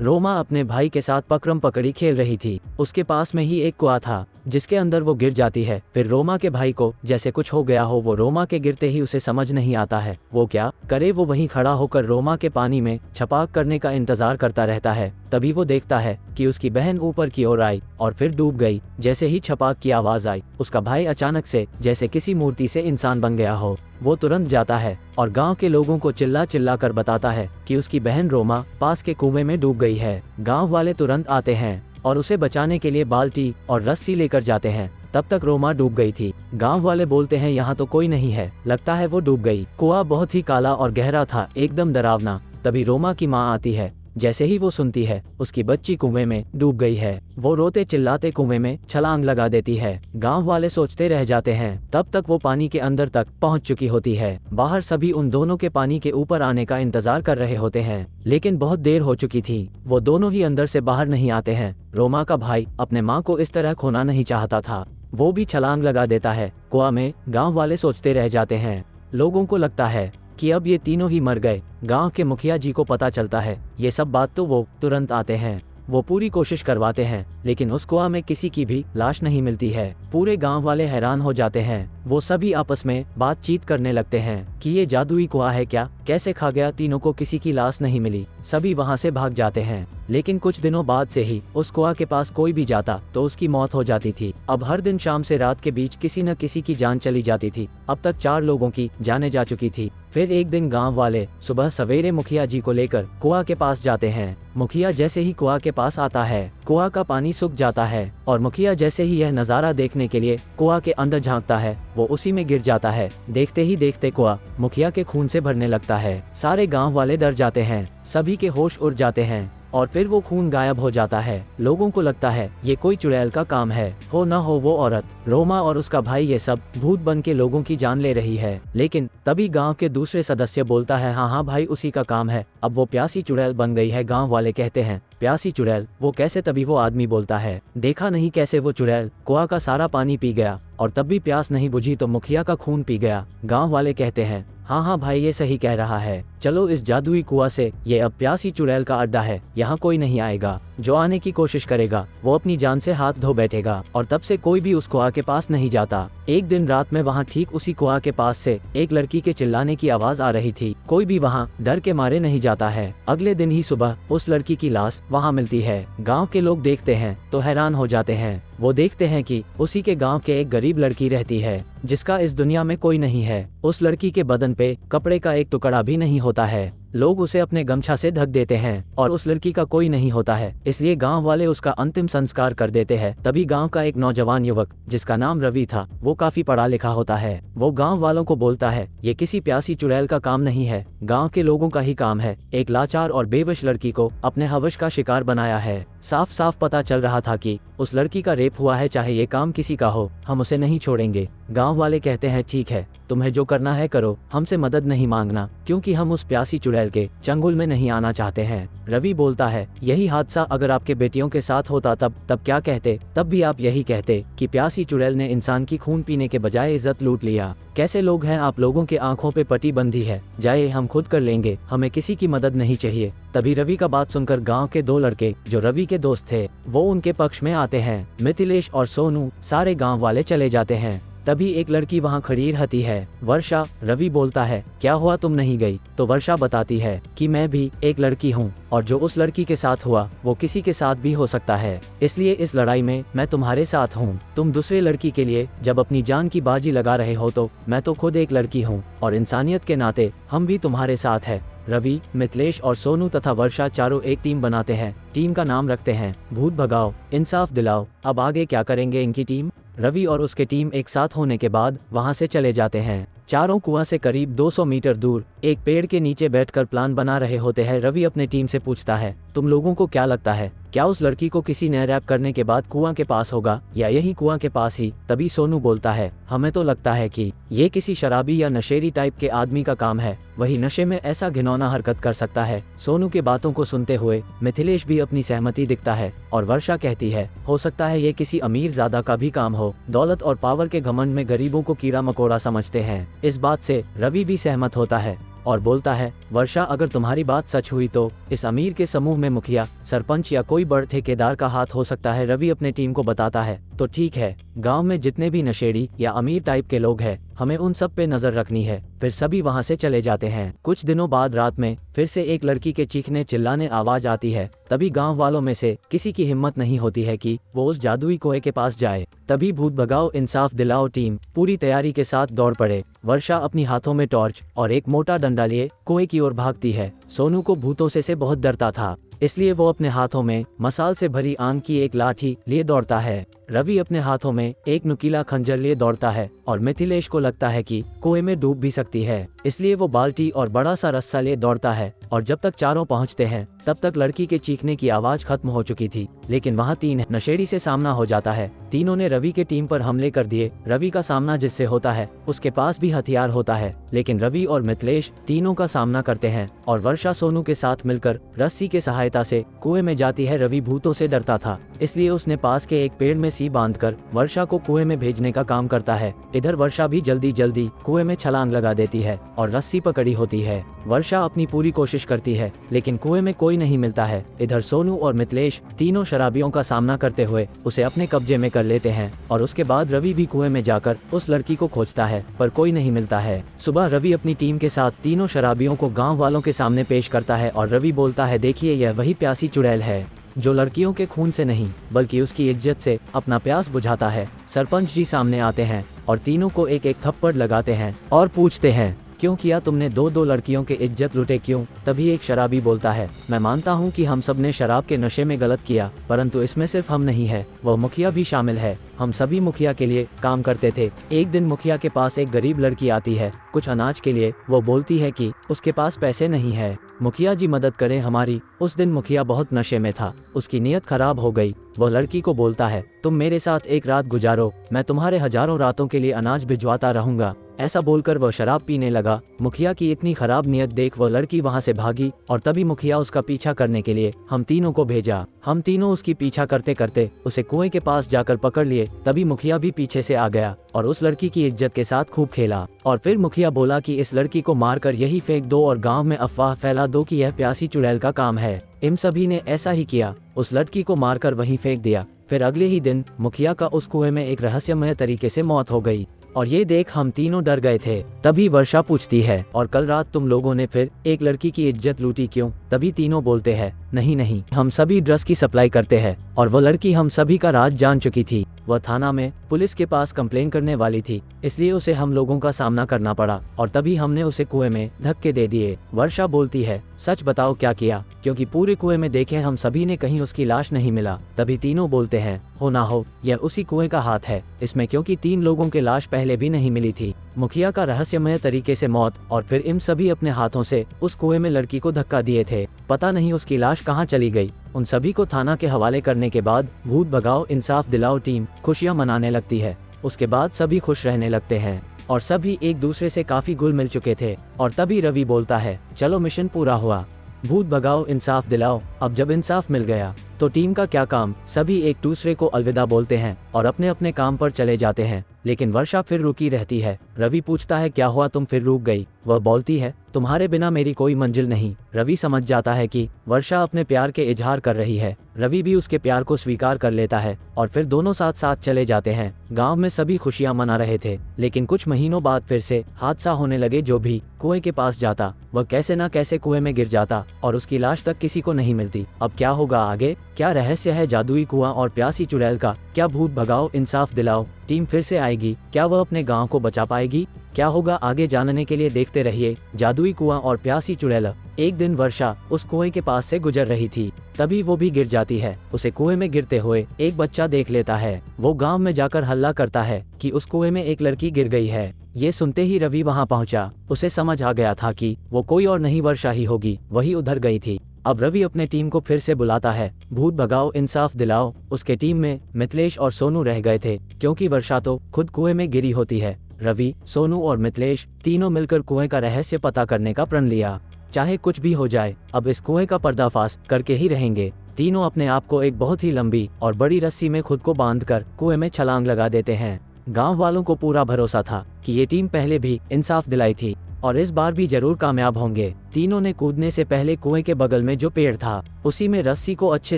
रोमा अपने भाई के साथ पकड़म पकड़ी खेल रही थी। उसके पास में ही एक कुआं था जिसके अंदर वो गिर जाती है। फिर रोमा के भाई को जैसे कुछ हो गया हो। वो रोमा के गिरते ही उसे समझ नहीं आता है वो क्या करे। वो वहीं खड़ा होकर रोमा के पानी में छपाक करने का इंतजार करता रहता है। तभी वो देखता है कि उसकी बहन ऊपर की ओर आई और फिर डूब गई। जैसे ही छपाक की आवाज आई, उसका भाई अचानक से जैसे किसी मूर्ति से इंसान बन गया हो। वो तुरंत जाता है और गांव के लोगों को चिल्ला चिल्ला कर बताता है कि उसकी बहन रोमा पास के कुएं में डूब गई है। गांव वाले तुरंत आते हैं और उसे बचाने के लिए बाल्टी और रस्सी लेकर जाते हैं। तब तक रोमा डूब गई थी। गांव वाले बोलते हैं यहाँ तो कोई नहीं है, लगता है वो डूब गई। कुआं बहुत ही काला और गहरा था, एकदम डरावना। तभी रोमा की माँ आती है। जैसे ही वो सुनती है उसकी बच्ची कुएं में डूब गई है, वो रोते चिल्लाते कुएं में छलांग लगा देती है। गांव वाले सोचते रह जाते हैं। तब तक वो पानी के अंदर तक पहुंच चुकी होती है। बाहर सभी उन दोनों के पानी के ऊपर आने का इंतजार कर रहे होते हैं, लेकिन बहुत देर हो चुकी थी। वो दोनों ही अंदर से बाहर नहीं आते हैं। रोमा का भाई अपने माँ को इस तरह खोना नहीं चाहता था, वो भी छलांग लगा देता है कुआं में। गाँव वाले सोचते रह जाते हैं। लोगों को लगता है कि अब ये तीनों ही मर गए। गांव के मुखिया जी को पता चलता है ये सब बात तो वो तुरंत आते हैं। वो पूरी कोशिश करवाते हैं, लेकिन उस कुआं में किसी की भी लाश नहीं मिलती है। पूरे गांव वाले हैरान हो जाते हैं। वो सभी आपस में बातचीत करने लगते हैं कि ये जादुई कुआं है क्या, कैसे खा गया। तीनों को किसी की लाश नहीं मिली। सभी वहां से भाग जाते हैं। लेकिन कुछ दिनों बाद से ही उस कुआं के पास कोई भी जाता तो उसकी मौत हो जाती थी। अब हर दिन शाम से रात के बीच किसी न किसी की जान चली जाती थी। अब तक 4 लोगों की जानें जा चुकी थी। फिर एक दिन गांव वाले सुबह सवेरे मुखिया जी को लेकर कुआं के पास जाते हैं। मुखिया जैसे ही कुआं के पास आता है, कुआं का पानी सूख जाता है और मुखिया जैसे ही यह नजारा देखने के लिए कुआं के अंदर झांकता है, वो उसी में गिर जाता है। देखते ही देखते कुआं मुखिया के खून से भरने लगता है। सारे गांव वाले डर जाते हैं, सभी के होश उड़ जाते हैं और फिर वो खून गायब हो जाता है। लोगों को लगता है ये कोई चुड़ैल का काम है। हो न हो वो औरत रोमा और उसका भाई ये सब भूत बन के लोगों की जान ले रही है। लेकिन तभी गांव के दूसरे सदस्य बोलता है हाँ हाँ भाई, उसी का काम है। अब वो प्यासी चुड़ैल बन गई है। गांव वाले कहते हैं प्यासी चुड़ैल, वो कैसे? तभी वो आदमी बोलता है देखा नहीं कैसे वो चुड़ैल कुआं का सारा पानी पी गया और तब भी प्यास नहीं बुझी तो मुखिया का खून पी गया। गांव वाले कहते हैं हाँ हाँ भाई, ये सही कह रहा है। चलो इस जादुई कुआं से ये अब प्यासी चुड़ैल का अड्डा है, यहाँ कोई नहीं आएगा। जो आने की कोशिश करेगा वो अपनी जान से हाथ धो बैठेगा। और तब से कोई भी उस कुआं के पास नहीं जाता। एक दिन रात में वहाँ ठीक उसी कुआं के पास से एक लड़की के चिल्लाने की आवाज आ रही थी। कोई भी वहाँ डर के मारे नहीं जाता है। अगले दिन ही सुबह उस लड़की की लाश वहाँ मिलती है। गाँव के लोग देखते हैं तो हैरान हो जाते हैं। वो देखते हैं कि उसी के गांव के एक गरीब लड़की रहती है जिसका इस दुनिया में कोई नहीं है। उस लड़की के बदन पे कपड़े का एक टुकड़ा भी नहीं होता है। लोग उसे अपने गमछा से ढक देते हैं और उस लड़की का कोई नहीं होता है, इसलिए गांव वाले उसका अंतिम संस्कार कर देते हैं। तभी गांव का एक नौजवान युवक जिसका नाम रवि था, वो काफी पढ़ा लिखा होता है। वो गांव वालों को बोलता है ये किसी प्यासी चुड़ैल का काम नहीं है, गांव के लोगों का ही काम है। एक लाचार और बेवश लड़की को अपने हवस का शिकार बनाया है। साफ साफ पता चल रहा था कि उस लड़की का रेप हुआ है, चाहे ये काम किसी का हो, हम उसे नहीं छोड़ेंगे। गांव वाले कहते हैं ठीक है, तुम्हें जो करना है करो, हमसे मदद नहीं मांगना, क्योंकि हम उस प्यासी चुड़ैल के चंगुल में नहीं आना चाहते हैं। रवि बोलता है यही हादसा अगर आपके बेटियों के साथ होता तब क्या कहते? तब भी आप यही कहते कि प्यासी चुड़ैल ने इंसान की खून पीने के बजाय इज्जत लूट लिया। कैसे लोग हैं आप, लोगों के आंखों पे पट्टी बंधी है, जाए हम खुद कर लेंगे, हमें किसी की मदद नहीं चाहिए। तभी रवि का बात सुनकर गांव के 2 लड़के जो रवि के दोस्त थे वो उनके पक्ष में आते हैं। मिथिलेश और सोनू, सारे गांव वाले चले जाते हैं। तभी एक लड़की वहां खड़ी रहती है, वर्षा। रवि बोलता है क्या हुआ, तुम नहीं गई? तो वर्षा बताती है कि मैं भी एक लड़की हूं और जो उस लड़की के साथ हुआ वो किसी के साथ भी हो सकता है, इसलिए इस लड़ाई में मैं तुम्हारे साथ हूं। तुम दूसरे लड़की के लिए जब अपनी जान की बाजी लगा रहे हो तो मैं तो खुद एक लड़की हूं और इंसानियत के नाते हम भी तुम्हारे साथ है। रवि, मिथिलेश और सोनू तथा वर्षा चारों एक टीम बनाते हैं। टीम का नाम रखते हैं भूत भगाओ इंसाफ दिलाओ। अब आगे क्या करेंगे इनकी टीम? रवि और उसके टीम एक साथ होने के बाद वहां से चले जाते हैं। चारों कुआं से करीब 200 मीटर दूर एक पेड़ के नीचे बैठकर प्लान बना रहे होते हैं। रवि अपने टीम से पूछता है तुम लोगों को क्या लगता है, क्या उस लड़की को किसी ने रैप करने के बाद कुआं के पास होगा या यही कुआं के पास ही? तभी सोनू बोलता है हमें तो लगता है कि ये किसी शराबी या नशेरी टाइप के आदमी का काम है, वही नशे में ऐसा घिनौना हरकत कर सकता है। सोनू के बातों को सुनते हुए मिथिलेश भी अपनी सहमति दिखता है और वर्षा कहती है हो सकता है ये किसी अमीर ज़्यादा का भी काम हो, दौलत और पावर के घमंड में गरीबों को कीड़ा मकोड़ा समझते हैं। इस बात से रवि भी सहमत होता है। और बोलता है, वर्षा अगर तुम्हारी बात सच हुई तो इस अमीर के समूह में मुखिया, सरपंच या कोई बड़ ठेकेदार का हाथ हो सकता है। रवि अपने टीम को बताता है, तो ठीक है, गांव में जितने भी नशेड़ी या अमीर टाइप के लोग हैं, हमें उन सब पे नजर रखनी है। फिर सभी वहां से चले जाते हैं। कुछ दिनों बाद रात में फिर से एक लड़की के चीखने चिल्लाने आवाज आती है। तभी गांव वालों में से किसी की हिम्मत नहीं होती है कि वो उस जादुई कुएं के पास जाए। तभी भूत भगाओ इंसाफ दिलाओ टीम पूरी तैयारी के साथ दौड़ पड़े। वर्षा अपनी हाथों में टॉर्च और एक मोटा डंडा लिए कुएं की ओर भागती है। सोनू को भूतों से बहुत डरता था, इसलिए वो अपने हाथों में मसाल से भरी आग की एक लाठी लिए दौड़ता है। रवि अपने हाथों में एक नुकीला खंजर लिए दौड़ता है और मिथिलेश को लगता है कि कुएं में डूब भी सकती है, इसलिए वो बाल्टी और बड़ा सा रस्सा लिए दौड़ता है। और जब तक चारों पहुंचते हैं तब तक लड़की के चीखने की आवाज खत्म हो चुकी थी। लेकिन वहां 3 नशेड़ी से सामना हो जाता है। तीनों ने रवि के टीम पर हमले कर दिए। रवि का सामना जिससे होता है उसके पास भी हथियार होता है, लेकिन रवि और मिथिलेश तीनों का सामना करते हैं और वर्षा सोनू के साथ मिलकर रस्सी के सहायता से कुएं में जाती है। रवि भूतों से डरता था, इसलिए उसने पास के एक पेड़ में सी बांधकर वर्षा को कुएं में भेजने का काम करता है। इधर वर्षा भी जल्दी जल्दी कुएं में छलांग लगा देती है और रस्सी पकड़ी होती है। वर्षा अपनी पूरी कोशिश करती है, लेकिन कुएं में कोई नहीं मिलता है। इधर सोनू और मिथिलेश तीनों शराबियों का सामना करते हुए उसे अपने कब्जे में कर लेते हैं और उसके बाद रवि भी कुएं में जाकर उस लड़की को खोजता है, पर कोई नहीं मिलता है। सुबह रवि अपनी टीम के साथ तीनों शराबियों को गाँव वालों के सामने पेश करता है और रवि बोलता है, देखिए यह वही प्यासी चुड़ैल है जो लड़कियों के खून से नहीं बल्कि उसकी इज्जत से अपना प्यास बुझाता है। सरपंच जी सामने आते हैं और तीनों को एक एक थप्पड़ लगाते हैं और पूछते हैं, क्यों किया तुमने? दो लड़कियों के इज्जत लुटे क्यों? तभी एक शराबी बोलता है, मैं मानता हूँ कि हम सब ने शराब के नशे में गलत किया, परंतु इसमें सिर्फ हम नहीं है, वह मुखिया भी शामिल है। हम सभी मुखिया के लिए काम करते थे। एक दिन मुखिया के पास एक गरीब लड़की आती है कुछ अनाज के लिए। वो बोलती है कि उसके पास पैसे नहीं है, मुखिया जी मदद करें हमारी। उस दिन मुखिया बहुत नशे में था, उसकी नीयत खराब हो गई। वह लड़की को बोलता है, तुम मेरे साथ एक रात गुजारो, मैं तुम्हारे हजारों रातों के लिए अनाज भिजवाता रहूंगा। ऐसा बोलकर वह शराब पीने लगा। मुखिया की इतनी खराब नीयत देख वह लड़की वहां से भागी और तभी मुखिया उसका पीछा करने के लिए हम तीनों को भेजा। हम तीनों उसकी पीछा करते करते उसे कुएं के पास जाकर पकड़ लिए। तभी मुखिया भी पीछे से आ गया और उस लड़की की इज्जत के साथ खूब खेला। और फिर मुखिया बोला कि इस लड़की को मारकर यही फेंक दो और गाँव में अफवाह फैला दो कि यह प्यासी चुड़ैल का काम है। इन सभी ने ऐसा ही किया, उस लड़की को मारकर वहीं फेंक दिया। फिर अगले ही दिन मुखिया का उस कुएं में एक रहस्यमय तरीके से मौत हो गई और ये देख हम तीनों डर गए थे। तभी वर्षा पूछती है, और कल रात तुम लोगों ने फिर एक लड़की की इज्जत लूटी क्यों? तभी तीनों बोलते हैं, नहीं, हम सभी ड्रग्स की सप्लाई करते हैं और वो लड़की हम सभी का राज जान चुकी थी। वह थाना में पुलिस के पास कंप्लेन करने वाली थी, इसलिए उसे हम लोगों का सामना करना पड़ा और तभी हमने उसे कुएं में धक्के दे दिए। वर्षा बोलती है, सच बताओ क्या किया? क्योंकि पूरे कुएं में देखे हम सभी ने कहीं उसकी लाश नहीं मिला। तभी तीनों बोलते हैं, हो ना हो यह उसी कुएं का हाथ है इसमें, क्योंकि 3 लोगों के लाश पहले भी नहीं मिली थी। मुखिया का रहस्यमय तरीके से मौत और फिर इन सभी अपने हाथों से उस कुएं में लड़की को धक्का दिए थे। पता नहीं उसकी लाश कहाँ चली गई। उन सभी को थाना के हवाले करने के बाद भूत भगाओ इंसाफ दिलाओ टीम खुशियां मनाने लगती है। उसके बाद सभी खुश रहने लगते हैं और सभी एक दूसरे से काफी घुल मिल चुके थे। और तभी रवि बोलता है, चलो मिशन पूरा हुआ, भूत भगाओ इंसाफ दिलाओ। अब जब इंसाफ मिल गया तो टीम का क्या काम? सभी एक दूसरे को अलविदा बोलते हैं और अपने अपने काम पर चले जाते हैं। लेकिन वर्षा फिर रुकी रहती है। रवि पूछता है, क्या हुआ तुम फिर रुक गई? वह बोलती है, तुम्हारे बिना मेरी कोई मंजिल नहीं। रवि समझ जाता है कि वर्षा अपने प्यार के इजहार कर रही है। रवि भी उसके प्यार को स्वीकार कर लेता है और फिर दोनों साथ साथ चले जाते हैं। गांव में सभी खुशियां मना रहे थे, लेकिन कुछ महीनों बाद फिर से हादसा होने लगे। जो भी कुएं के पास जाता वह कैसे न कैसे कुएं में गिर जाता और उसकी लाश तक किसी को नहीं मिलती। अब क्या होगा आगे? क्या रहस्य है जादुई कुआं और प्यासी चुड़ैल का? क्या भूत भगाओ इंसाफ दिलाओ टीम फिर से आएगी? क्या वह अपने गांव को बचा पाएगी? क्या होगा आगे जानने के लिए देखते रहिए जादुई कुआं और प्यासी चुड़ैल। एक दिन वर्षा उस कुएं के पास से गुजर रही थी, तभी वो भी गिर जाती है। उसे कुएं में गिरते हुए एक बच्चा देख लेता है। वो गांव में जाकर हल्ला करता है कि उस कुएं में एक लड़की गिर गई है। ये सुनते ही रवि वहां पहुंचा। उसे समझ आ गया था कि वो कोई और नहीं वर्षा ही होगी, वही उधर गई थी। अब रवि अपने टीम को फिर से बुलाता है, भूत भगाओ इंसाफ दिलाओ। उसके टीम में मिथिलेश और सोनू रह गए थे, क्योंकि वर्षा तो खुद कुएं में गिरी होती है। रवि, सोनू और मिथिलेश तीनों मिलकर कुएं का रहस्य पता करने का प्रण लिया। चाहे कुछ भी हो जाए, अब इस कुएं का पर्दाफाश करके ही रहेंगे। तीनों अपने आप को एक बहुत ही लंबी और बड़ी रस्सी में खुद को बांधकर कुएं में छलांग लगा देते हैं। गांव वालों को पूरा भरोसा था कि ये टीम पहले भी इंसाफ दिलाई थी, और इस बार भी जरूर कामयाब होंगे। तीनों ने कूदने से पहले कुएं के बगल में जो पेड़ था उसी में रस्सी को अच्छे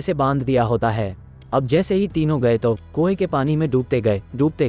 से बांध दिया होता है। अब जैसे ही तीनों गए तो कुएं के पानी में डूबते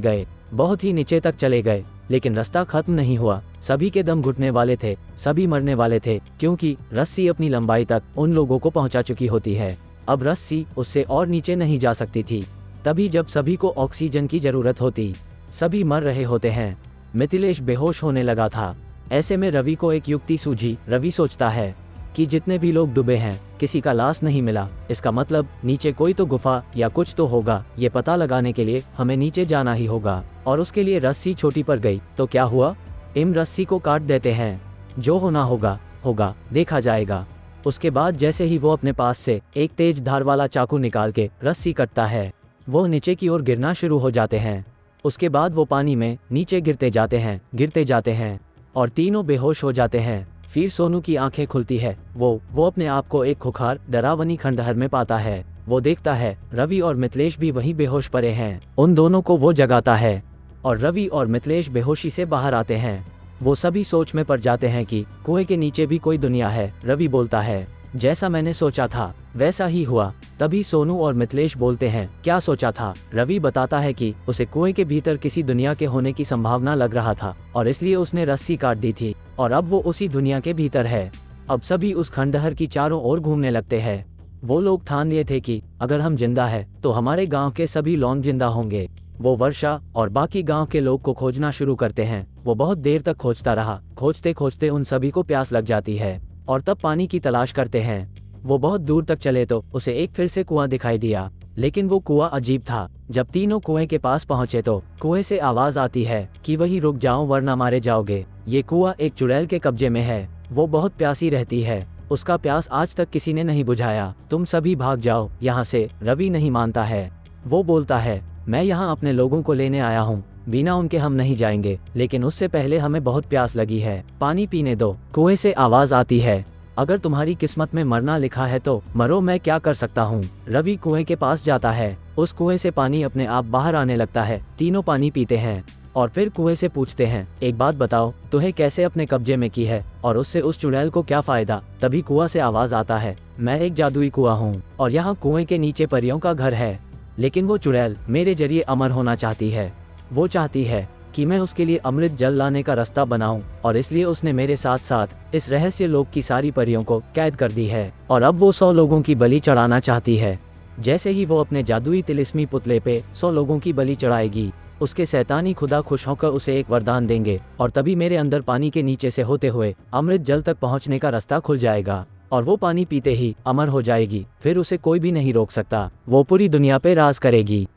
गए, बहुत ही नीचे तक चले गए, लेकिन रास्ता खत्म नहीं हुआ। सभी के दम घुटने वाले थे, सभी मरने वाले थे, क्योंकि रस्सी अपनी लंबाई तक उन लोगों को पहुंचा चुकी होती है। अब रस्सी उससे और नीचे नहीं जा सकती थी। तभी जब सभी को ऑक्सीजन की जरूरत होती, सभी मर रहे होते हैं। मिथिलेश बेहोश होने लगा था। ऐसे में रवि को एक युक्ति सूझी। रवि सोचता है कि जितने भी लोग डूबे हैं किसी का लाश नहीं मिला, इसका मतलब नीचे कोई तो गुफा या कुछ तो होगा। ये पता लगाने के लिए हमें नीचे जाना ही होगा। और उसके लिए रस्सी छोटी पड़ गई तो क्या हुआ, इन रस्सी को काट देते हैं, जो होना होगा देखा जाएगा। उसके बाद जैसे ही वो अपने पास से एक तेज धार वाला चाकू निकाल के रस्सी कटता है, वो नीचे की ओर गिरना शुरू हो जाते हैं। उसके बाद वो पानी में नीचे गिरते जाते हैं और तीनों बेहोश हो जाते हैं। फिर सोनू की आंखें खुलती है। वो अपने आप को एक खुखार डरावनी खंडहर में पाता है। वो देखता है रवि और मिथिलेश भी वहीं बेहोश पड़े हैं। उन दोनों को वो जगाता है और रवि और मिथिलेश बेहोशी से बाहर आते हैं। वो सभी सोच में पड़ जाते हैं कि कुएं के नीचे भी कोई दुनिया है। रवि बोलता है, जैसा मैंने सोचा था वैसा ही हुआ। तभी सोनू और मिथिलेश बोलते हैं, क्या सोचा था? रवि बताता है कि उसे कुएं के भीतर किसी दुनिया के होने की संभावना लग रहा था और इसलिए उसने रस्सी काट दी थी और अब वो उसी दुनिया के भीतर है। अब सभी उस खंडहर की चारों ओर घूमने लगते हैं। वो लोग ठान लिए थे कि अगर हम जिंदा है तो हमारे गांव के सभी लोग जिंदा होंगे। वो वर्षा और बाकी गांव के लोग को खोजना शुरू करते हैं। वो बहुत देर तक खोजता रहा। खोजते खोजते उन सभी को प्यास लग जाती है और तब पानी की तलाश करते हैं। वो बहुत दूर तक चले तो उसे एक फिर से कुआं दिखाई दिया, लेकिन वो कुआं अजीब था। जब तीनों कुएं के पास पहुंचे तो कुएं से आवाज आती है कि वहीं रुक जाओ वरना मारे जाओगे। ये कुआं एक चुड़ैल के कब्जे में है। वो बहुत प्यासी रहती है। उसका प्यास आज तक किसी ने नहीं बुझाया। तुम सभी भाग जाओ यहाँ से। रवि नहीं मानता है। वो बोलता है, मैं यहाँ अपने लोगों को लेने आया हूँ, बिना उनके हम नहीं जाएंगे, लेकिन उससे पहले हमें बहुत प्यास लगी है, पानी पीने दो। कुएं से आवाज आती है, अगर तुम्हारी किस्मत में मरना लिखा है तो मरो, मैं क्या कर सकता हूँ। रवि कुएं के पास जाता है। उस कुएं से पानी अपने आप बाहर आने लगता है। तीनों पानी पीते हैं और फिर कुएं से पूछते हैं, एक बात बताओ, तुम्हें कैसे अपने कब्जे में की है और उससे उस चुड़ैल को क्या फायदा? तभी कुआं से आवाज आता है, मैं एक जादुई कुआं हूँ और यहाँ कुएं के नीचे परियों का घर है, लेकिन वो चुड़ैल मेरे जरिए अमर होना चाहती है। वो चाहती है कि मैं उसके लिए अमृत जल लाने का रास्ता बनाऊं और इसलिए उसने मेरे साथ साथ इस रहस्य लोक की सारी परियों को कैद कर दी है और अब वो 100 लोगों की बलि चढ़ाना चाहती है। जैसे ही वो अपने जादुई तिलिस्मी पुतले पे 100 लोगों की बलि चढ़ाएगी, उसके शैतानी खुदा खुश होकर उसे एक वरदान देंगे और तभी मेरे अंदर पानी के नीचे से होते हुए अमृत जल तक पहुँचने का रास्ता खुल जाएगा और वो पानी पीते ही अमर हो जाएगी। फिर उसे कोई भी नहीं रोक सकता। वो पूरी दुनिया पे राज करेगी।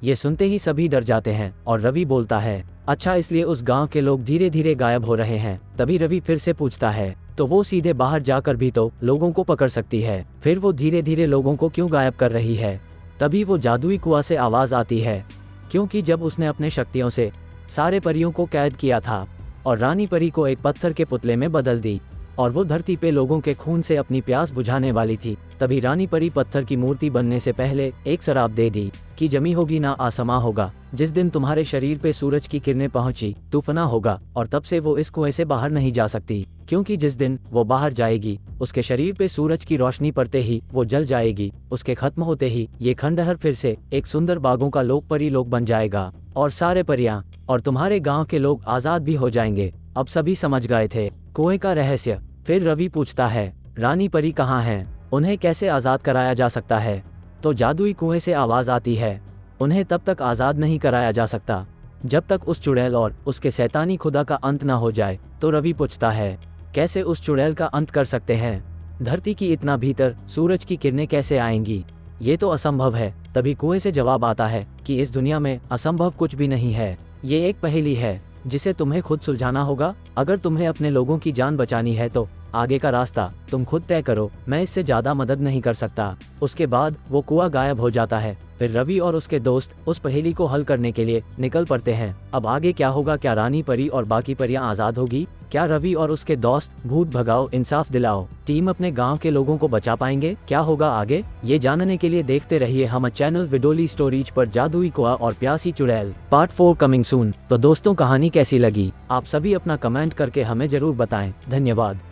ये सुनते ही सभी डर जाते हैं और रवि बोलता है, अच्छा, इसलिए उस गांव के लोग धीरे धीरे गायब हो रहे हैं। तभी रवि फिर से पूछता है, तो वो सीधे बाहर जाकर भी तो लोगों को पकड़ सकती है, फिर वो धीरे धीरे लोगों को क्यों गायब कर रही है? तभी वो जादुई कुआं से आवाज आती है, क्योंकि जब उसने अपने शक्तियों से सारे परियों को कैद किया था और रानी परी को एक पत्थर के पुतले में बदल दी और वो धरती पे लोगों के खून से अपनी प्यास बुझाने वाली थी, तभी रानी परी पत्थर की मूर्ति बनने से पहले एक शराब दे दी कि जमी होगी ना आसमां होगा। जिस दिन तुम्हारे शरीर पे सूरज की किरणें पहुंची तो फना होगा और तब से वो इस कुएं से बाहर नहीं जा सकती, क्योंकि जिस दिन वो बाहर जाएगी उसके शरीर पे सूरज की रोशनी पड़ते ही वो जल जाएगी। उसके खत्म होते ही ये खंडहर फिर से एक सुंदर बागों का लोक परी लोक बन जाएगा और सारे परियां और तुम्हारे गाँव के लोग आजाद भी हो जाएंगे। अब सभी समझ गए थे कुएं का रहस्य। फिर रवि पूछता है, रानी परी कहाँ हैं? उन्हें कैसे आज़ाद कराया जा सकता है? तो जादुई कुएं से आवाज़ आती है, उन्हें तब तक आज़ाद नहीं कराया जा सकता जब तक उस चुड़ैल और उसके शैतानी खुदा का अंत ना हो जाए। तो रवि पूछता है, कैसे उस चुड़ैल का अंत कर सकते हैं? धरती की इतना भीतर सूरज की किरणें कैसे आएंगी? ये तो असंभव है। तभी कुएं से जवाब आता है कि इस दुनिया में असंभव कुछ भी नहीं है। ये एक पहेली है जिसे तुम्हें खुद सुलझाना होगा। अगर तुम्हें अपने लोगों की जान बचानी है तो आगे का रास्ता तुम खुद तय करो, मैं इससे ज्यादा मदद नहीं कर सकता। उसके बाद वो कुआं गायब हो जाता है। फिर रवि और उसके दोस्त उस पहेली को हल करने के लिए निकल पड़ते हैं। अब आगे क्या होगा? क्या रानी परी और बाकी परियां आजाद होगी? क्या रवि और उसके दोस्त भूत भगाओ इंसाफ दिलाओ टीम अपने गांव के लोगों को बचा पाएंगे? क्या होगा आगे, ये जानने के लिए देखते रहिए हम चैनल विडोली स्टोरीज पर जादुई कुआं और प्यासी चुड़ैल पार्ट 4 कमिंग सून। तो दोस्तों, कहानी कैसी लगी? आप सभी अपना कमेंट करके हमें जरूर बताएं। धन्यवाद।